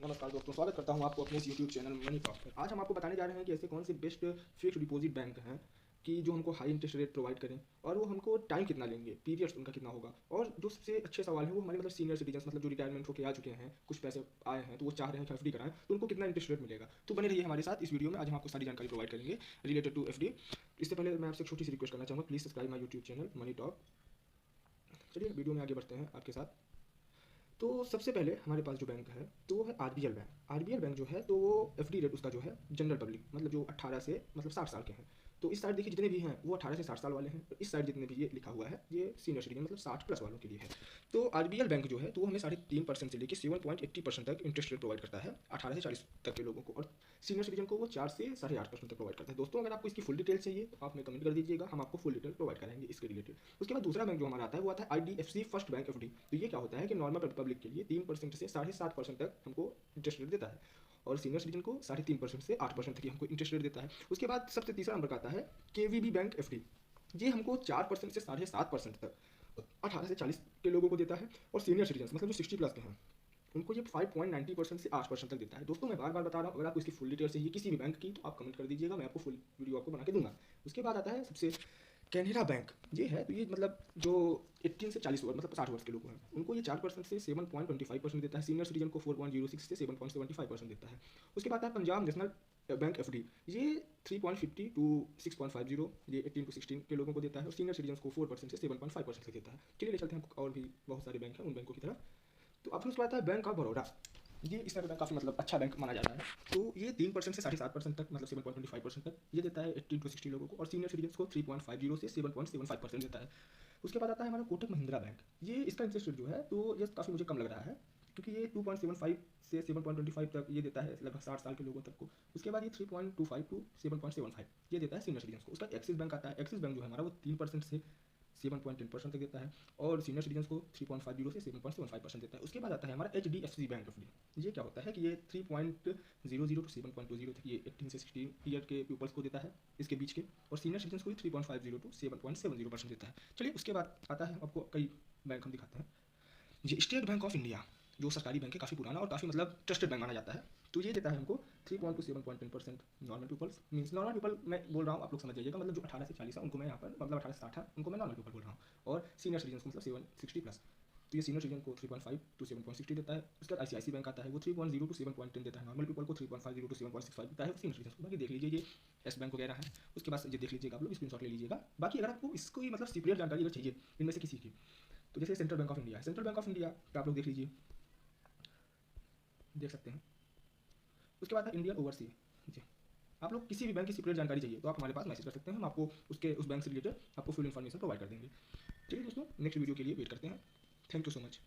नमस्कार दोस्तों, स्वागत करता हूं आपको अपने इस यूट्यूब चैनल मनी टॉक पर। आज हम आपको बताने जा रहे हैं कि ऐसे कौन से बेस्ट फिक्स्ड डिपॉजिट बैंक हैं कि जो हमको हाई इंटरेस्ट रेट प्रोवाइड करें और वो हमको टाइम कितना लेंगे, पीरियड्स उनका कितना होगा। और जो सबसे अच्छे सवाल है वो हमारे सीनियर सिटीजन्स जो रिटायरमेंट होकर आ चुके हैं, कुछ पैसे आए हैं तो वो चाह रहे हैं कि एफडी कराएं, तो उनको कितना इंटरेस्ट रेट मिलेगा। तो बने रहिए हमारे साथ इस वीडियो में। आज हम आपको सारी जानकारी प्रोवाइड करेंगे रिलेटेड टू एफडी। इससे पहले मैं आपसे एक छोटी सी रिक्वेस्ट करना चाहूँगा, please subscribe my YouTube channel money talk. चलिए वीडियो में आगे बढ़ते हैं आपके साथ। तो सबसे पहले हमारे पास जो बैंक है तो वो है आरबीएल बैंक। आरबीएल बैंक जो है तो वो एफडी रेट उसका जो है जनरल पब्लिक जो 18 से 60 साल के हैं। तो इस साइड देखिए जितने भी हैं वो 18 से 60 साल वाले हैं। इस साइड जितने भी ये लिखा हुआ है ये सीनियर सिटीजन 60 प्लस वालों के लिए है। तो आरबीएल बैंक जो है तो वो हमें 3.5% से लेकर 7.80% तक इंटरेस्ट रेट प्रोवाइड करता है 18 से 40 तक के लोगों को, और सीनियर सिटीजन को वो 4 से 8.5% तक प्रोवाइड करता है। दोस्तों अगर आपको इसकी फुल डिटेल चाहिए तो आप हमें कमेंट कर दीजिएगा, हम आपको फुल डिटेल प्रोवाइड कराएंगे इसके रिलेटेड। उसके बाद दूसरा बैंक जो हमारा आता है वो आता है आईडीएफसी फर्स्ट बैंक एफडी। तो ये क्या होता है कि नॉर्मल पब्लिक के लिए 3% से 7.5% तक हमको इंटरेस्ट रेट देता है, और सीनियर सिटीजन को 3.5% से 8% तक ही हमको इंटरेस्ट रेट देता है। उसके बाद सबसे तीसरा नंबर का आता है केवीबी बैंक एफडी। ये हमको 4% से 7.5% तक 18 से 40 के लोगों को देता है, और सीनियर सिटीजन जो 60 प्लस के हैं उनको ये 5.90% से 8% तक देता है। दोस्तों मैं बार बार बता रहा हूँ, अगर आपको इसकी फुल डिटेल चाहिए किसी भी बैंक की तो आप कमेंट कर दीजिएगा, मैं आपको फुल वीडियो आपको बना के दूंगा। उसके बाद आता है सबसे कैनरा बैंक। ये है तो ये जो 18 से 40 वर्ष 60 वर्ष के लोग हैं उनको ये 4% से 7.25% देता है। सीनियर सिटीजन को 4.06 से 7.75% देता है। उसके बाद आता है पंजाब नेशनल बैंक एफडी। ये 3.50 टू 6.50 ये 18 to 16 के लोगों को देता है, और सीनियर सिटीजन को 4% से 7.5% देता है। चलिए ले चलते हैं, और भी बहुत सारे बैंक हैं उन बैंकों की तरह। तो अब उसके बाद आता है बैंक ऑफ बड़ौदा। ये इस तरह का काफ़ी अच्छा बैंक माना जाता है। तो ये 3% से 7.5% तक 7.25% तक ये देता है 18 to 60 लोगों को, और सीनियर सिटीजन को 3.50 से 7.75% देता है। उसके बाद आता है हमारा कोटक महिंद्रा बैंक। ये इसका इंटरेस्ट रेट जो है तो ये काफ़ी मुझे कम लग रहा है, क्योंकि ये 2.75 से 7.25 तक ये देता है लगभग 60 साल के लोगों तक को। उसके बाद ये 3.25 टू 7.75 ये देता है सीनियर सिटीजन को। उसका एक्सिस बैंक आता है। एक्सिस बैंक जो है हमारा वो 3% से 7.10% तक देता है, और सीनियर सिटीजन को 3.50 से 7.75% देता है। उसके बाद आता है हमारा HDFC बैंक एफडी। ये क्या होता है कि ये 3.00 टू 7.20 तक ये 18 से 16 ईयर के पीपल्स को देता है, इसके बीच के, और सीनियर सिटीजन को 3.50 टू 7.70% देता है। चलिए उसके बाद आता है आपको कई बैंक हम दिखाते हैं। ये स्टेट बैंक ऑफ इंडिया जो सरकारी बैंक है, काफ़ी पुराना और काफ़ी ट्रस्टेड बैंक माना जाता है। तो ये देता है हमको 3 to 7.10% normal peoples. Means normal people मैं बोल रहा हूँ, आप लोग समझ जाइएगा, जो 18 से 40 है उनको मैं यहाँ पर 18 से 60 है उनको मैं नॉर्मल पीपल बोल रहा हूँ, और सीनियर सिटीजन को 760 प्लस। तो ये सीनियर सिटीजन को 3.5 टू 7.60 देता है। उसके बाद ICICI बैंक आता है, वो 3.0 टू 7.10 देता है। नॉर्मल पीपल को 3.50 टू 7.65 देता है सीनियर सिटीजन को। बाकी देख लीजिए ये एस बैंक वगैरह है। उसके बाद ये देख लीजिएगा, आप लोग स्क्रीनशॉट ले लीजिएगा। बाकी अगर आपको इसको सीक्रेट जानकारी अगर चाहिए इनमें से किसी की, तो जैसे सेंट्रल बैंक ऑफ इंडिया है। सेंट्रल बैंक ऑफ इंडिया पे आप लोग देख लीजिए, देख सकते हैं। उसके बाद है इंडियन ओवरसी। जी, आप लोग किसी भी बैंक की सीक्रेट जानकारी चाहिए तो आप हमारे पास मैसेज कर सकते हैं, हम आपको उस बैंक से रिलेटेड आपको फुल इन्फॉर्मेशन प्रोवाइड कर देंगे। चलिए दोस्तों नेक्स्ट वीडियो के लिए वेट करते हैं। Thank you so much.